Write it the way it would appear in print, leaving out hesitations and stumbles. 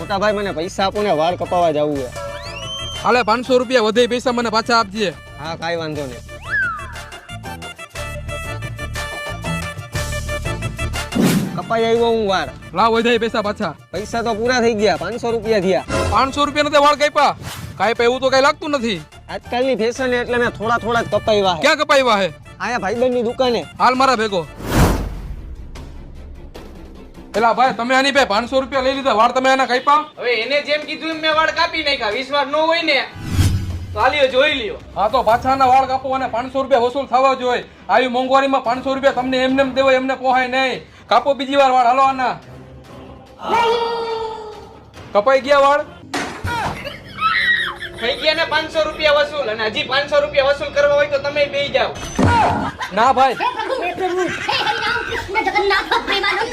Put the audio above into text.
મોટા ભાઈ મને પૈસા આપો ને વાળ કપાવા જવું છે. હાલે 500 રૂપિયા વધે પૈસા મને પાછા આપજે. હા કાંઈ વાંધો નહીં. કપાઈ આવ્યો હું વાળ. લાવ વધે પૈસા પાછા. પૈસા તો પૂરા થઈ ગયા, 500 રૂપિયા થયા. 500 રૂપિયા નથી વાળ કાપ્યા. કાપ્યા એવું તો કઈ લાગતું નથી. આજકાલની ફેશન એટલે મેં થોડા થોડા જ કપાવ્યા છે. ક્યાં કપાવ્યા હે? આયા ભાઈબંધની દુકાને. હાલ મારા ભેગો. એલા ભાઈ તમે આની ભાઈ 500 રૂપિયા લઈ લીધા, વાળ તમે આના કાપ્યા? હવે એને જેમ કીધું એમ મેં વાળ કાપી નાખ્યા. વિશ્વાસ ન હોય ને તો હાલ્યો જોઈ લ્યો. હા તો પાછાના વાળ કાપો અને 500 રૂપિયા વસૂલ થવા જોઈએ. આવી મોંઘવારીમાં 500 રૂપિયા તમને એમને એમ દેવો એમને પોહાય નહીં. કાપો બીજી વાર વાળ, હાલો આના. કપાઈ ગયા વાળ? થઈ ગયા ને 500 રૂપિયા વસૂલ, અને હજી 500 રૂપિયા વસૂલ કરવા હોય તો તમે બેસી જાઓ. ના ભાઈ. हे प्रभु हे प्रभु हे हरि राम कृष्ण जगन्नाथ प्रेमानंद